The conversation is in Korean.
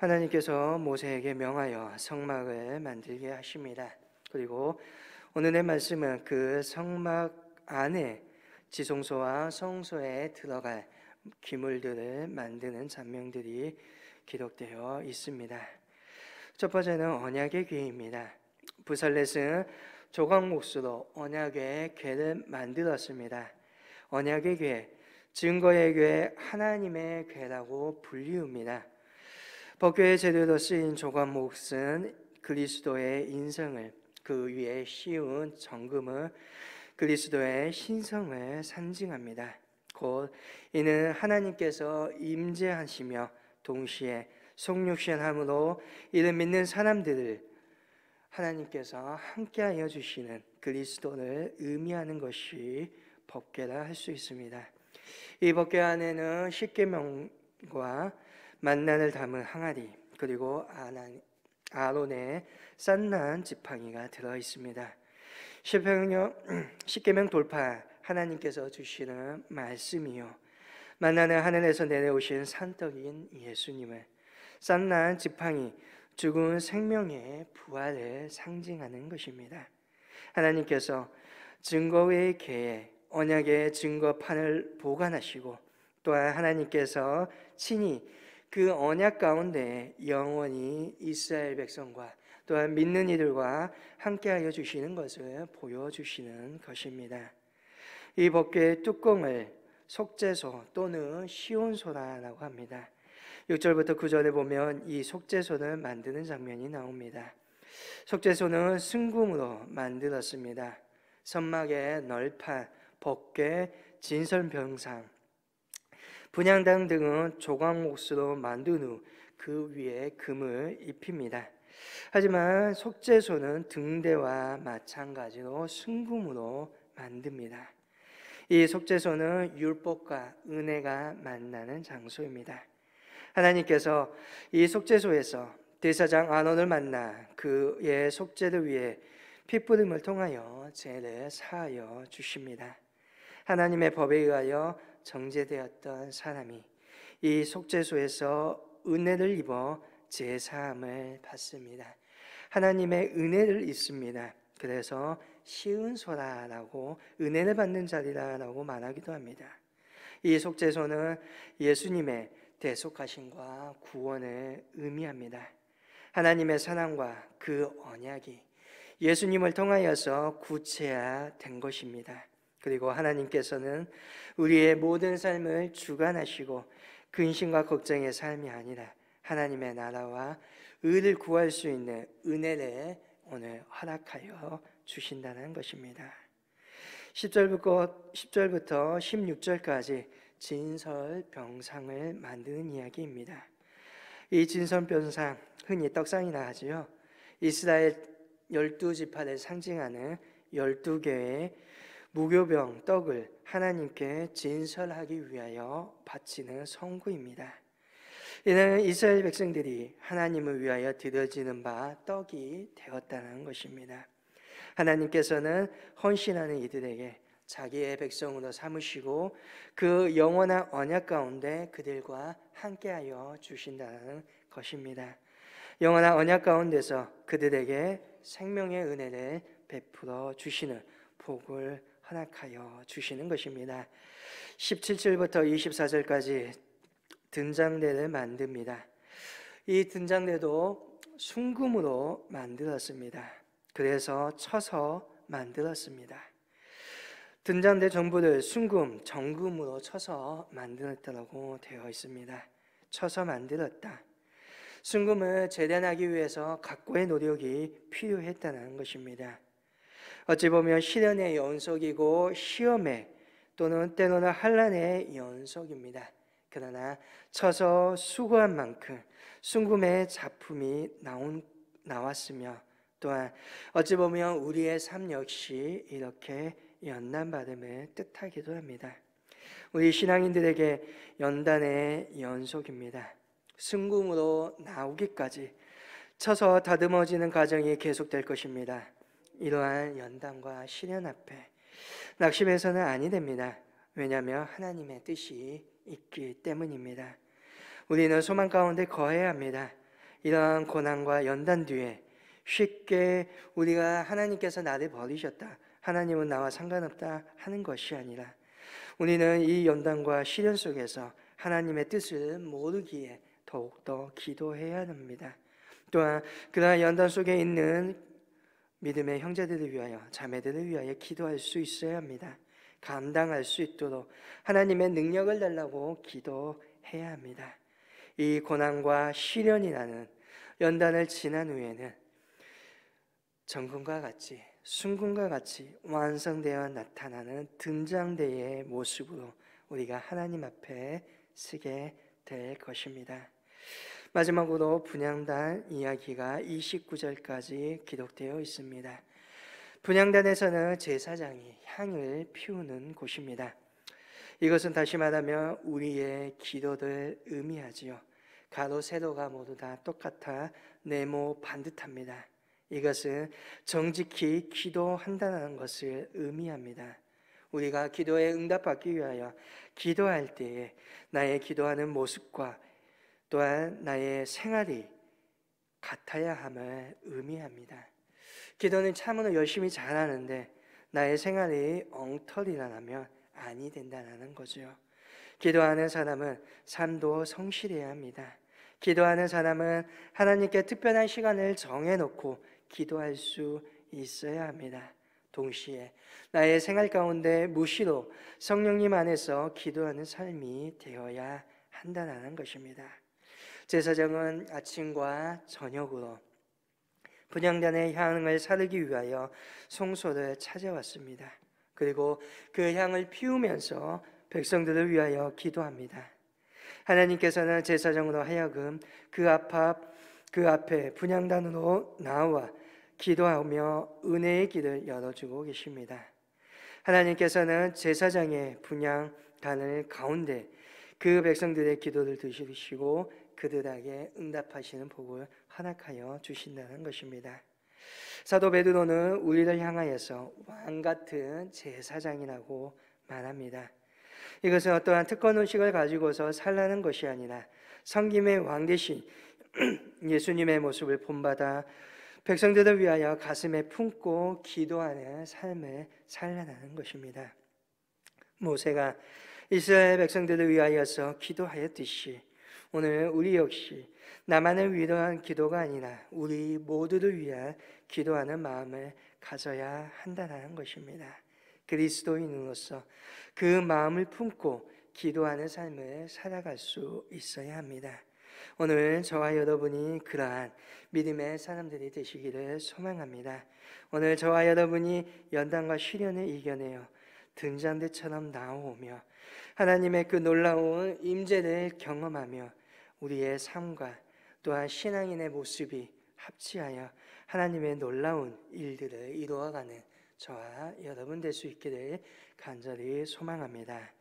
하나님께서 모세에게 명하여 성막을 만들게 하십니다. 그리고 오늘의 말씀은 그 성막 안에 지성소와 성소에 들어갈 기물들을 만드는 장면들이 기록되어 있습니다. 첫 번째는 언약의 궤입니다. 부살렛은 조각목수로 언약의 궤를 만들었습니다. 언약의 궤, 증거의 궤, 하나님의 궤라고 불리웁니다. 법궤의 재료로 쓰인 조각목은 그리스도의 인성을, 그 위에 씌운 정금은 그리스도의 신성을 상징합니다. 곧 이는 하나님께서 임재하시며 동시에 속육신함으로 이를 믿는 사람들을 하나님께서 함께하여 주시는 그리스도를 의미하는 것이 법궤라 할 수 있습니다. 이 법궤 안에는 십계명과 만난을 담은 항아리, 그리고 아론의 싼난 지팡이가 들어 있습니다. 십계명 돌파, 하나님께서 주시는 말씀이요, 만나는 하늘에서 내려오신 산떡인 예수님을, 싼난 지팡이, 죽은 생명의 부활을 상징하는 것입니다. 하나님께서 증거의 궤에 언약의 증거판을 보관하시고, 또한 하나님께서 친히 그 언약 가운데 영원히 이스라엘 백성과 또한 믿는 이들과 함께하여 주시는 것을 보여주시는 것입니다. 이 법궤의 뚜껑을 속죄소 또는 시온소라고 합니다. 6절부터 9절에 보면 이 속죄소를 만드는 장면이 나옵니다. 속죄소는 순금으로 만들었습니다. 선막의 널판, 법궤, 진설병상, 분향당 등은 조각목수로 만든 후 그 위에 금을 입힙니다. 하지만 속죄소는 등대와 마찬가지로 순금으로 만듭니다. 이 속죄소는 율법과 은혜가 만나는 장소입니다. 하나님께서 이 속죄소에서 대사장 아론을 만나 그의 속죄를 위해 핏부림을 통하여 죄를 사하여 주십니다. 하나님의 법에 의하여 정죄되었던 사람이 이 속죄소에서 은혜를 입어 제사함을 받습니다. 하나님의 은혜를 입습니다. 그래서 시은소라라고 은혜를 받는 자리라고 말하기도 합니다. 이 속죄소는 예수님의 대속하심과 구원을 의미합니다. 하나님의 사랑과 그 언약이 예수님을 통하여서 구체화된 것입니다. 그리고 하나님께서는 우리의 모든 삶을 주관하시고 근심과 걱정의 삶이 아니라 하나님의 나라와 의를 구할 수 있는 은혜를 오늘 허락하여 주신다는 것입니다. 10절부터 16절까지 진설병상을 만드는 이야기입니다. 이 진설병상, 흔히 떡상이라 하지요. 이스라엘 12지파를 상징하는 12개의 무교병 떡을 하나님께 진설하기 위하여 바치는 성구입니다. 이는 이스라엘 백성들이 하나님을 위하여 드려지는 바 떡이 되었다는 것입니다. 하나님께서는 헌신하는 이들에게 자기의 백성으로 삼으시고 그 영원한 언약 가운데 그들과 함께하여 주신다는 것입니다. 영원한 언약 가운데서 그들에게 생명의 은혜를 베풀어 주시는 복을 허락하여 주시는 것입니다. 17절부터 24절까지 등장대를 만듭니다. 이 등장대도 순금으로 만들었습니다. 그래서 쳐서 만들었습니다. 등장대 전부를 순금, 정금으로 쳐서 만들었다고 되어 있습니다. 쳐서 만들었다. 순금을 재련하기 위해서 각고의 노력이 필요했다는 것입니다. 어찌 보면 시련의 연속이고 시험의 또는 때로는 환난의 연속입니다. 그러나 쳐서 수고한 만큼 순금의 작품이 나왔으며, 또한 어찌 보면 우리의 삶 역시 이렇게 연단받음을 뜻하기도 합니다. 우리 신앙인들에게 연단의 연속입니다. 순금으로 나오기까지 쳐서 다듬어지는 과정이 계속될 것입니다. 이러한 연단과 시련 앞에 낙심해서는 아니 됩니다. 왜냐하면 하나님의 뜻이 있기 때문입니다. 우리는 소망 가운데 거해야 합니다. 이러한 고난과 연단 뒤에 쉽게 우리가 하나님께서 나를 버리셨다, 하나님은 나와 상관없다 하는 것이 아니라 우리는 이 연단과 시련 속에서 하나님의 뜻을 모르기에 더욱더 기도해야 합니다. 또한 그러한 연단 속에 있는 믿음의 형제들을 위하여, 자매들을 위하여 기도할 수 있어야 합니다. 감당할 수 있도록 하나님의 능력을 달라고 기도해야 합니다. 이 고난과 시련이라는 연단을 지난 후에는 정금과 같이, 순금과 같이 완성되어 나타나는 등장대의 모습으로 우리가 하나님 앞에 서게 될 것입니다. 마지막으로 분향단 이야기가 29절까지 기록되어 있습니다. 분향단에서는 제사장이 향을 피우는 곳입니다. 이것은 다시 말하면 우리의 기도를 의미하지요. 가로 세로가 모두 다 똑같아 네모 반듯합니다. 이것은 정직히 기도한다는 것을 의미합니다. 우리가 기도에 응답받기 위하여 기도할 때에 나의 기도하는 모습과 또한 나의 생활이 같아야 함을 의미합니다. 기도는 참으로 열심히 잘하는데 나의 생활이 엉터리가 나면 아니 된다는 거죠. 기도하는 사람은 삶도 성실해야 합니다. 기도하는 사람은 하나님께 특별한 시간을 정해놓고 기도할 수 있어야 합니다. 동시에 나의 생활 가운데 무시로 성령님 안에서 기도하는 삶이 되어야 한다는 것입니다. 제사장은 아침과 저녁으로 분향단의 향을 사르기 위하여 송소를 찾아왔습니다. 그리고 그 향을 피우면서 백성들을 위하여 기도합니다. 하나님께서는 제사장으로 하여금 그 앞에 분향단으로 나와 기도하며 은혜의 길을 열어주고 계십니다. 하나님께서는 제사장의 분향단을 가운데 그 백성들의 기도를 들으시고 그들에게 응답하시는 복을 허락하여 주신다는 것입니다. 사도 베드로는 우리를 향하여서 왕 같은 제사장이라고 말합니다. 이것은 어떠한 특권 의식을 가지고서 살라는 것이 아니라 성김의 왕 대신 예수님의 모습을 본받아 백성들을 위하여 가슴에 품고 기도하는 삶을 살라는 것입니다. 모세가 이스라엘 백성들을 위하여서 기도하였듯이 오늘 우리 역시 나만을 위한 기도가 아니라 우리 모두를 위한 기도하는 마음을 가져야 한다는 것입니다. 그리스도인으로서 그 마음을 품고 기도하는 삶을 살아갈 수 있어야 합니다. 오늘 저와 여러분이 그러한 믿음의 사람들이 되시기를 소망합니다. 오늘 저와 여러분이 연단과 시련을 이겨내어 등잔대처럼 나오며 하나님의 그 놀라운 임재를 경험하며 우리의 삶과 또한 신앙인의 모습이 합치하여 하나님의 놀라운 일들을 이루어가는 저와 여러분 될 수 있기를 간절히 소망합니다.